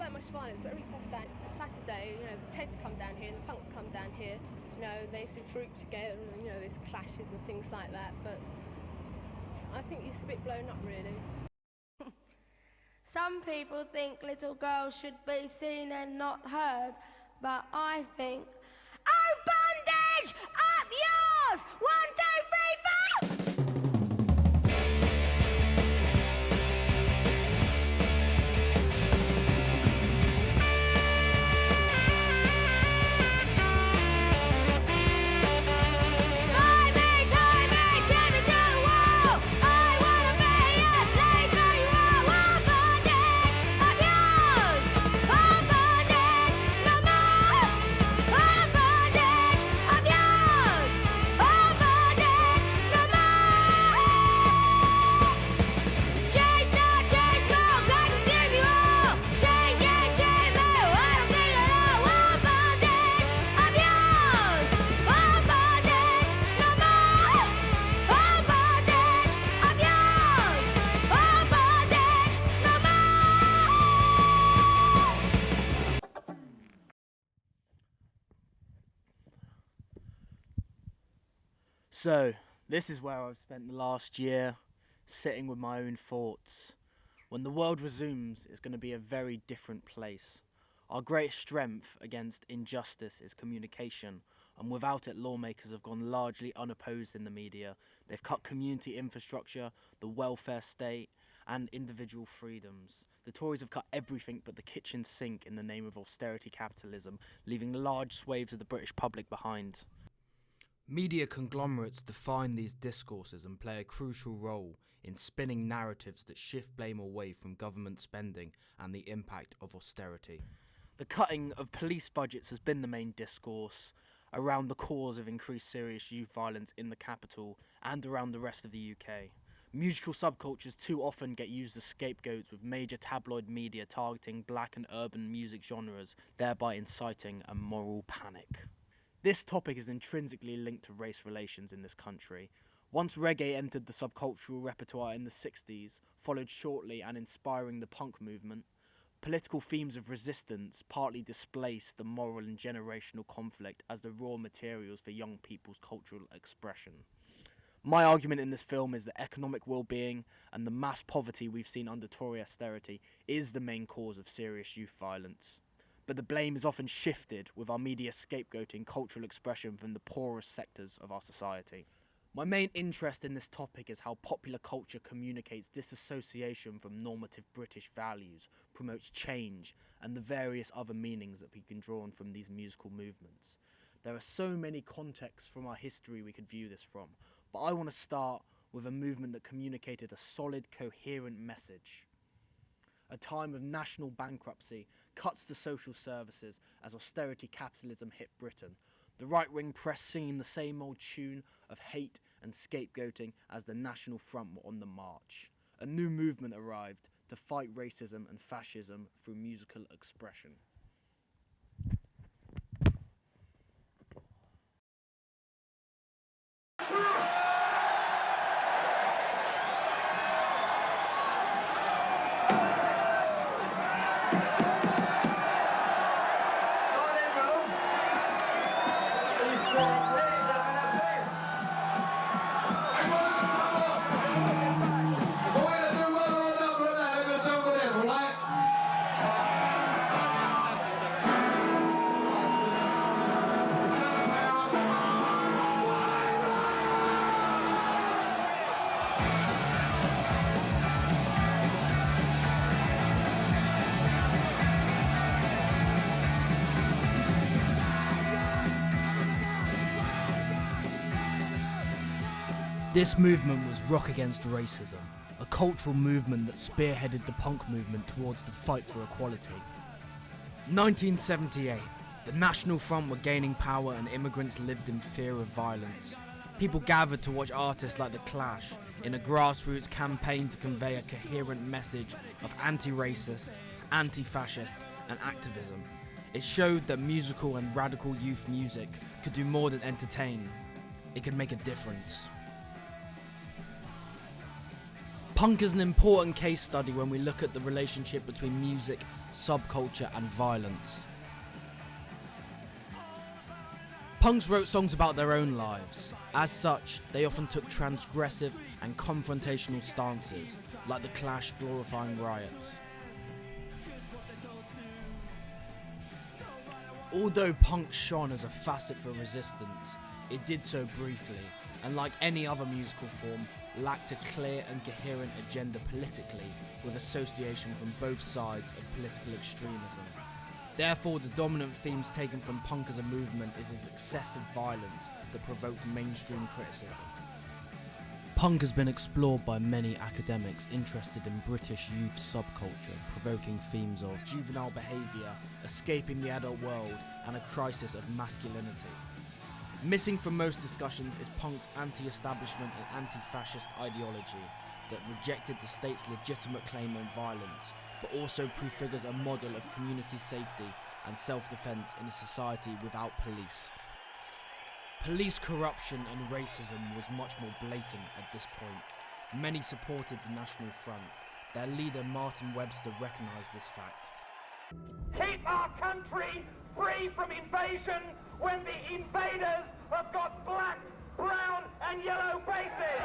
that much violence, but every Saturday, you know, the Teds come down here and the punks come down here. You know, they sort of group together and, you know, there's clashes and things like that, but I think it's a bit blown up, really. Some people think little girls should be seen and not heard, but I think, oh, bondage! Up yours! 1, 2, 3, 4! So, this is where I've spent the last year, sitting with my own thoughts. When the world resumes, it's going to be a very different place. Our greatest strength against injustice is communication, and without it, lawmakers have gone largely unopposed in the media. They've cut community infrastructure, the welfare state, and individual freedoms. The Tories have cut everything but the kitchen sink in the name of austerity capitalism, leaving large swathes of the British public behind. Media conglomerates define these discourses and play a crucial role in spinning narratives that shift blame away from government spending and the impact of austerity. The cutting of police budgets has been the main discourse around the cause of increased serious youth violence in the capital and around the rest of the UK. Musical subcultures too often get used as scapegoats, with major tabloid media targeting black and urban music genres, thereby inciting a moral panic. This topic is intrinsically linked to race relations in this country. Once reggae entered the subcultural repertoire in the 60s, followed shortly and inspiring the punk movement, political themes of resistance partly displaced the moral and generational conflict as the raw materials for young people's cultural expression. My argument in this film is that economic well-being and the mass poverty we've seen under Tory austerity is the main cause of serious youth violence. But the blame is often shifted, with our media scapegoating cultural expression from the poorest sectors of our society. My main interest in this topic is how popular culture communicates disassociation from normative British values, promotes change, and the various other meanings that we can draw on from these musical movements. There are so many contexts from our history we could view this from, but I want to start with a movement that communicated a solid, coherent message. A time of national bankruptcy, cuts to social services as austerity capitalism hit Britain. The right-wing press singing the same old tune of hate and scapegoating as the National Front were on the march. A new movement arrived to fight racism and fascism through musical expression. This movement was Rock Against Racism, a cultural movement that spearheaded the punk movement towards the fight for equality. 1978, the National Front were gaining power and immigrants lived in fear of violence. People gathered to watch artists like The Clash in a grassroots campaign to convey a coherent message of anti-racist, anti-fascist and activism. It showed that musical and radical youth music could do more than entertain. It could make a difference. Punk is an important case study when we look at the relationship between music subculture and violence. Punks wrote songs about their own lives. As such, they often took transgressive and confrontational stances, like the Clash glorifying riots. Although punk shone as a facet for resistance, it did so briefly, and like any other musical form, lacked a clear and coherent agenda politically, with association from both sides of political extremism. Therefore, the dominant themes taken from punk as a movement is its excessive violence that provoked mainstream criticism. Punk has been explored by many academics interested in British youth subculture, provoking themes of juvenile behaviour, escaping the adult world, and a crisis of masculinity. Missing from most discussions is punk's anti-establishment and anti-fascist ideology that rejected the state's legitimate claim on violence, but also prefigures a model of community safety and self-defence in a society without police. Police corruption and racism was much more blatant at this point. Many supported the National Front. Their leader Martin Webster recognised this fact. Keep our country free from invasion when the invaders have got black, brown and yellow faces.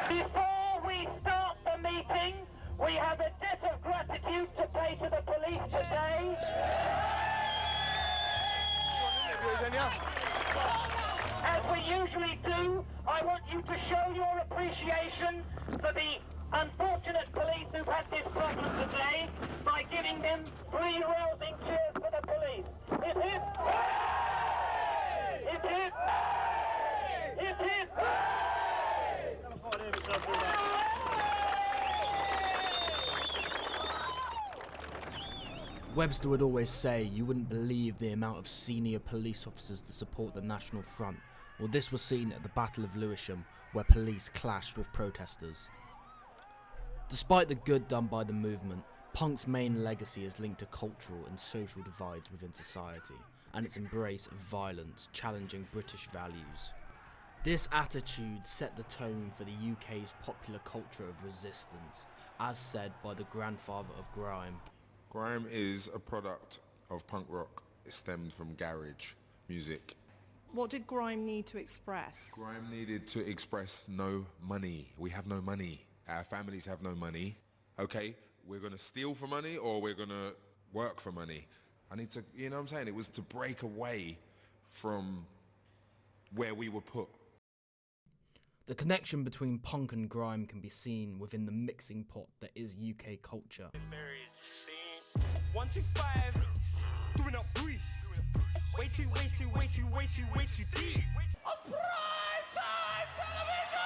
Before we start the meeting, we have a debt of gratitude to pay to the police today. As we usually do, I want you to show your appreciation for the unfortunate police who've had this problem today by giving them 3 rousing cheers for the police. Hip hip! Hip hip! Hip hip! Webster would always say you wouldn't believe the amount of senior police officers to support the National Front. Well, this was seen at the Battle of Lewisham, where police clashed with protesters. Despite the good done by the movement, punk's main legacy is linked to cultural and social divides within society, and its embrace of violence, challenging British values. This attitude set the tone for the UK's popular culture of resistance, as said by the grandfather of grime. Grime is a product of punk rock. It stemmed from garage music. What did grime need to express? Grime needed to express no money. We have no money. Our families have no money. Okay, we're gonna steal for money or we're gonna work for money. I need to, you know what I'm saying? It was to break away from where we were put. The connection between punk and grime can be seen within the mixing pot that is UK culture. 125, doing up Bruce. Way too deep. A prime time television!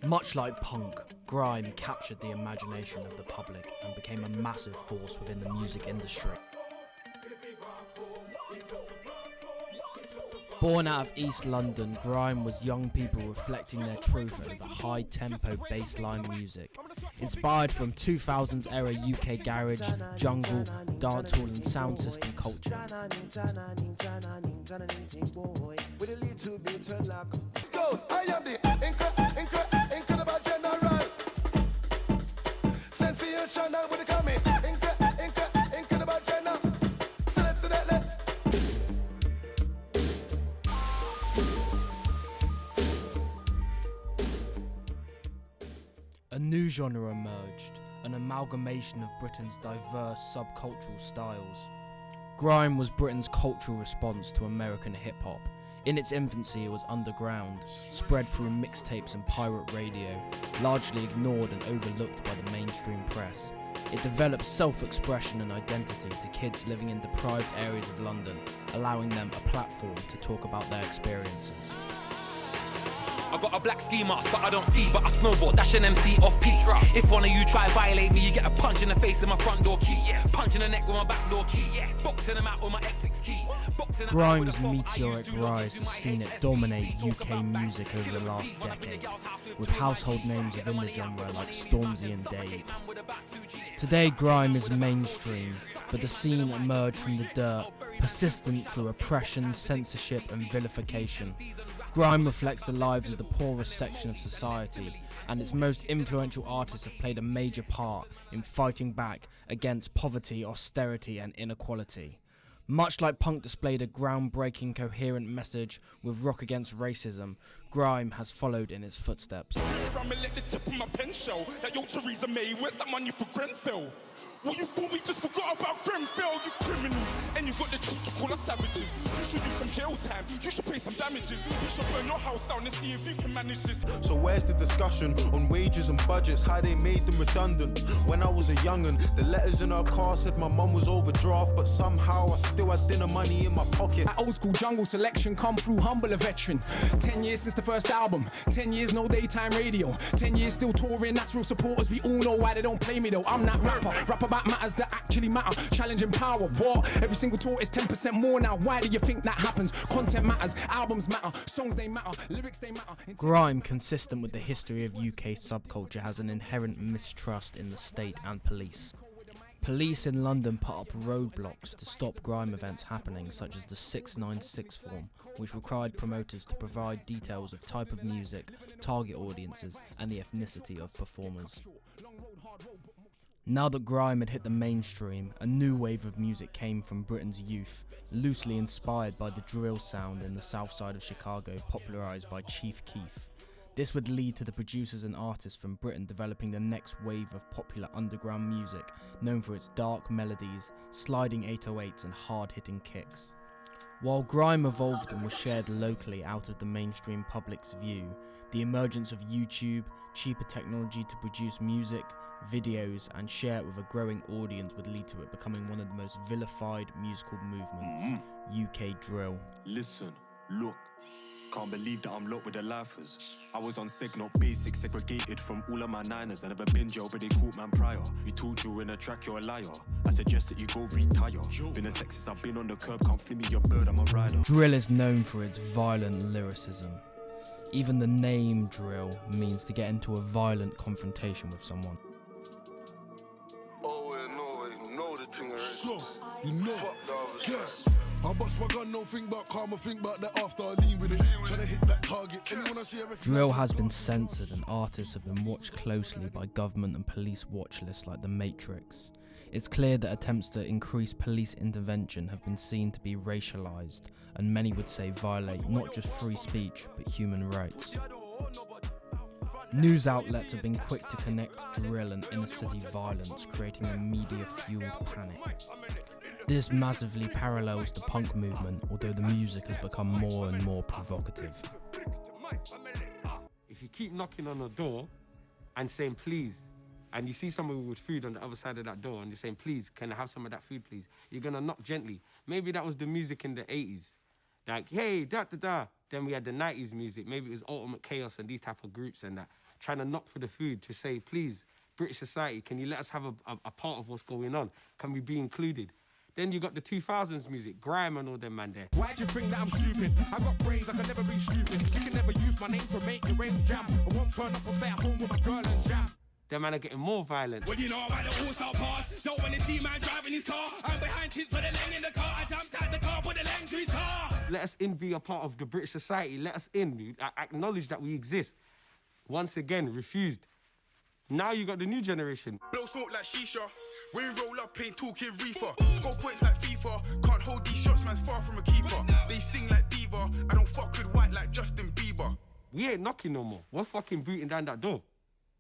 Much like punk, grime captured the imagination of the public and became a massive force within the music industry. Born out of East London, grime was young people reflecting their truth over high-tempo bassline music, inspired from 2000s era UK garage, jungle, dancehall and sound system culture. I am the incredible general. Sensational with the coming. Incredible general. Select to that left. A new genre emerged, an amalgamation of Britain's diverse subcultural styles. Grime was Britain's cultural response to American hip-hop. In its infancy, it was underground, spread through mixtapes and pirate radio, largely ignored and overlooked by the mainstream press. It developed self-expression and identity to kids living in deprived areas of London, allowing them a platform to talk about their experiences. I got a black ski mask, but I don't ski, but I snowboard, dash an MC off peak. If one of you try violate me, you get a punch in the face with my front door key. Punch in the neck with my back door key. Boxing them out with my X6 key. Grime's meteoric rise has seen it dominate UK music over the last decade, with household names within the genre like Stormzy and Dave. Today grime is mainstream, but the scene emerged from the dirt, persistent through oppression, censorship and vilification. Grime reflects the lives of the poorest section of society, and its most influential artists have played a major part in fighting back against poverty, austerity, and inequality. Much like punk displayed a groundbreaking, coherent message with rock against racism, grime has followed in its footsteps. I'm let the tip of my pen show that yo Theresa May, where's that money for Grenfell? Well, you thought we just forgot about Grenfell, you criminals, and you got the truth to call us savages. You should do some jail time, you should pay some damages. You should burn your house down and see if you can manage this. So where's the discussion on wages and budgets, how they made them redundant? When I was a young'un, the letters in our car said my mum was overdraft, but somehow I still had dinner money in my pocket. At old school jungle selection, come through humble a veteran. 10 years since the first album, 10 years no daytime radio, 10 years still touring, natural supporters, we all know why they don't play me though. I'm that rapper about matters that actually matter, challenging power, what? Every single tour is 10% more now, why do you think that happens? Content matters, albums matter, songs they matter, lyrics they matter. Grime, consistent with the history of UK subculture, has an inherent mistrust in the state and police. Police in London put up roadblocks to stop grime events happening, such as the 696 form, which required promoters to provide details of type of music, target audiences, and the ethnicity of performers. Now that grime had hit the mainstream, a new wave of music came from Britain's youth, loosely inspired by the drill sound in the south side of Chicago, popularised by Chief Keef. This would lead to the producers and artists from Britain developing the next wave of popular underground music, known for its dark melodies, sliding 808s and hard-hitting kicks. While grime evolved and was shared locally out of the mainstream public's view, the emergence of YouTube, cheaper technology to produce music, videos and share it with a growing audience would lead to it becoming one of the most vilified musical movements, UK drill. Listen, look, can't believe that I'm locked with the lifers. I was on Signal Basic, segregated from all of my niners. I never been jail, but they caught man prior. You told you in a track, you're a liar. I suggest that you go retire. Been a sexist, I've been on the curb, can't flip me your bird, I'm a rider. Drill is known for its violent lyricism. Even the name drill means to get into a violent confrontation with someone. Sure, you know, yeah. I bust my gun, don't think about karma, think about that after I lean with it. Tryna hit that target, anyone I see Drill has been censored and artists have been watched closely by government and police watch lists like The Matrix. It's clear that attempts to increase police intervention have been seen to be racialised, and many would say violate not just free speech but human rights. News outlets have been quick to connect drill and inner city violence, creating a media-fueled panic. This massively parallels the punk movement, although the music has become more and more provocative. If you keep knocking on the door and saying please, and you see someone with food on the other side of that door and you're saying please, can I have some of that food please? You're gonna knock gently. Maybe that was the music in the 80s. Like, hey, da-da-da. Then we had the 90s music. Maybe it was Ultimate Chaos and these type of groups and that. Trying to knock for the food to say, please, British society, can you let us have a part of what's going on? Can we be included? Then you got the 2000s music, grime and all them man there. Why'd you think that I'm stupid? I got brains, I can never be stupid. You can never use my name to make your ends jam. I won't turn up or stay at home with my girl and jam. Them man are getting more violent. Well, you know about the all-star pass. Don't want to see man driving his car. I'm behind kids for the leng in the car. I jumped out the car, put the leng to his car. Let us in be a part of the British society. Let us in. Acknowledge that we exist. Once again, refused. Now you got the new generation. Blow smoke like shisha. When we roll up, ain't talking reefer. Score points like FIFA. Can't hold these shots, man's far from a keeper. They sing like diva. I don't fuck with white like Justin Bieber. We ain't knocking no more. We're fucking booting down that door.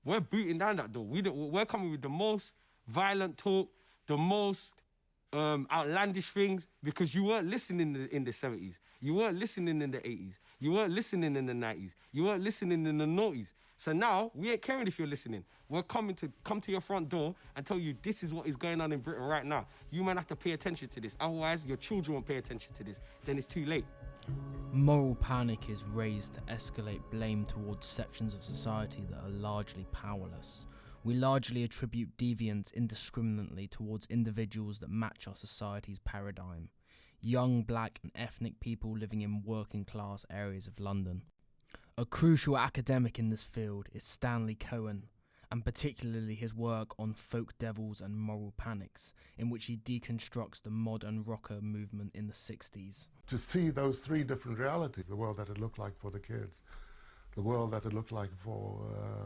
We're booting down that door. We're coming with the most violent talk, the most outlandish things, because you weren't listening in the 70s. You weren't listening in the 80s. You weren't listening in the 90s. You weren't listening in the 90s. So now, we ain't caring if you're listening. We're coming to come to your front door and tell you this is what is going on in Britain right now. You might have to pay attention to this. Otherwise, your children won't pay attention to this. Then it's too late. Moral panic is raised to escalate blame towards sections of society that are largely powerless. We largely attribute deviance indiscriminately towards individuals that match our society's paradigm. Young, black and ethnic people living in working class areas of London. A crucial academic in this field is Stanley Cohen, and particularly his work on folk devils and moral panics, in which he deconstructs the mod and rocker movement in the 60s. To see those three different realities, the world that it looked like for the kids, the world that it looked like for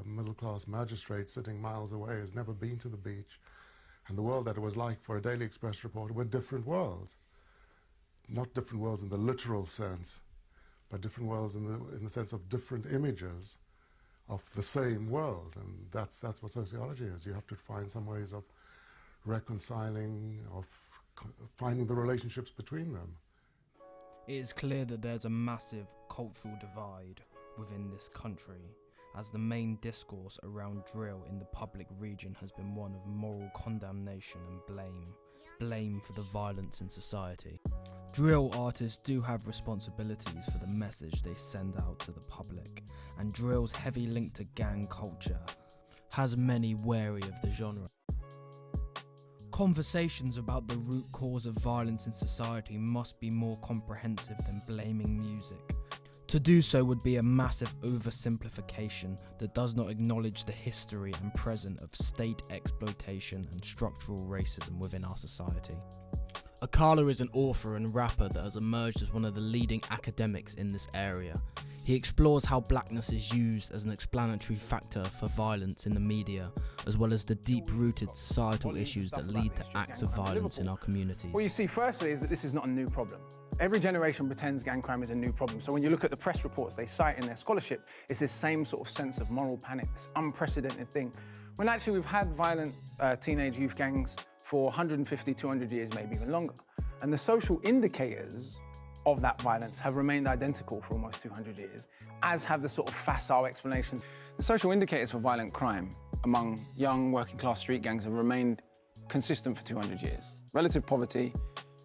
middle-class magistrates sitting miles away who's never been to the beach, and the world that it was like for a Daily Express reporter, were different worlds. Not different worlds in the literal sense, but different worlds in the sense of different images of the same world. And that's what sociology is. You have to find some ways of reconciling, of finding the relationships between them. It is clear that there's a massive cultural divide within this country, as the main discourse around drill in the public region has been one of moral condemnation and blame for the violence in society. Drill artists do have responsibilities for the message they send out to the public, and drill's heavy link to gang culture has many wary of the genre. Conversations about the root cause of violence in society must be more comprehensive than blaming music. To do so would be a massive oversimplification that does not acknowledge the history and present of state exploitation and structural racism within our society. Akala is an author and rapper that has emerged as one of the leading academics in this area. He explores how blackness is used as an explanatory factor for violence in the media, as well as the deep-rooted societal issues that lead to acts of violence in our communities. What you see firstly is that this is not a new problem. Every generation pretends gang crime is a new problem. So when you look at the press reports they cite in their scholarship, it's this same sort of sense of moral panic, this unprecedented thing. When actually we've had violent teenage youth gangs for 150, 200 years, maybe even longer. And the social indicators of that violence have remained identical for almost 200 years, as have the sort of facile explanations. The social indicators for violent crime among young working class street gangs have remained consistent for 200 years. Relative poverty,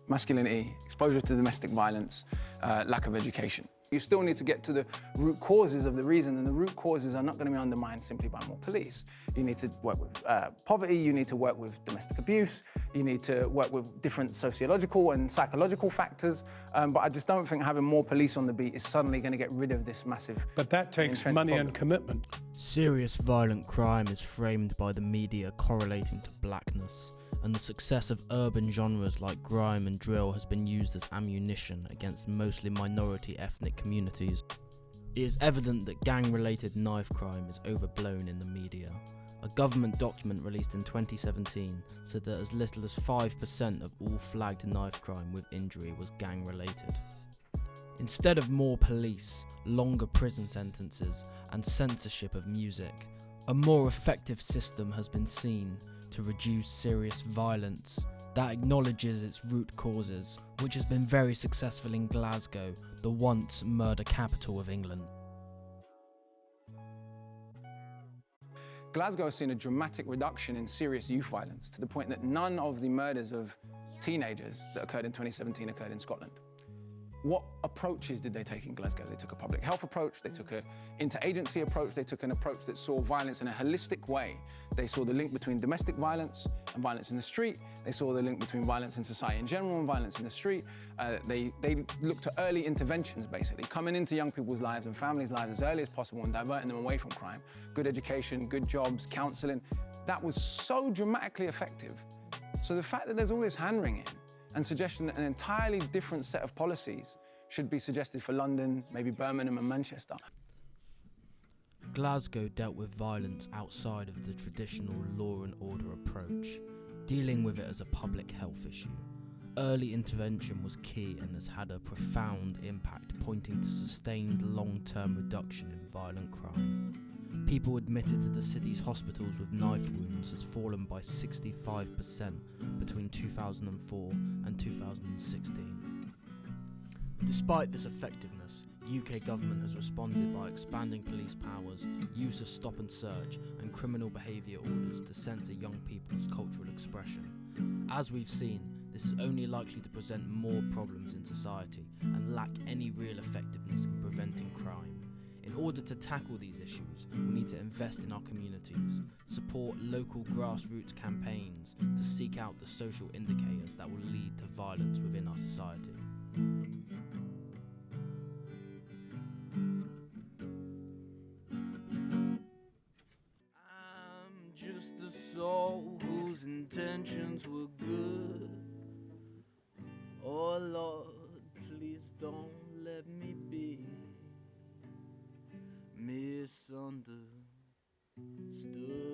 masculinity, exposure to domestic violence, lack of education. You still need to get to the root causes of the reason, and the root causes are not going to be undermined simply by more police. You need to work with poverty, you need to work with domestic abuse, you need to work with different sociological and psychological factors, but I just don't think having more police on the beat is suddenly going to get rid of this massive... But that takes money and commitment. Serious violent crime is framed by the media correlating to blackness, and the success of urban genres like grime and drill has been used as ammunition against mostly minority ethnic communities. It is evident that gang-related knife crime is overblown in the media. A government document released in 2017 said that as little as 5% of all flagged knife crime with injury was gang-related. Instead of more police, longer prison sentences, and censorship of music, a more effective system has been seen to reduce serious violence that acknowledges its root causes, which has been very successful in Glasgow, the once murder capital of England. Glasgow has seen a dramatic reduction in serious youth violence, to the point that none of the murders of teenagers that occurred in 2017 occurred in Scotland. What approaches did they take in Glasgow? They took a public health approach, they took an interagency approach, they took an approach that saw violence in a holistic way. They saw the link between domestic violence and violence in the street. They saw the link between violence in society in general and violence in the street. They looked at early interventions, basically, coming into young people's lives and families' lives as early as possible and diverting them away from crime. Good education, good jobs, counselling. That was so dramatically effective. So the fact that there's all this hand-wringing and suggestion that an entirely different set of policies should be suggested for London, maybe Birmingham and Manchester. Glasgow dealt with violence outside of the traditional law and order approach, dealing with it as a public health issue. Early intervention was key and has had a profound impact, pointing to sustained long-term reduction in violent crime. People admitted to the city's hospitals with knife wounds has fallen by 65% between 2004 and 2016. Despite this effectiveness, UK government has responded by expanding police powers, use of stop and search, and criminal behaviour orders to censor young people's cultural expression. As we've seen, this is only likely to present more problems in society and lack any real effectiveness in preventing crime. In order to tackle these issues, we need to invest in our communities, support local grassroots campaigns to seek out the social indicators that will lead to violence within our society. misunderstood.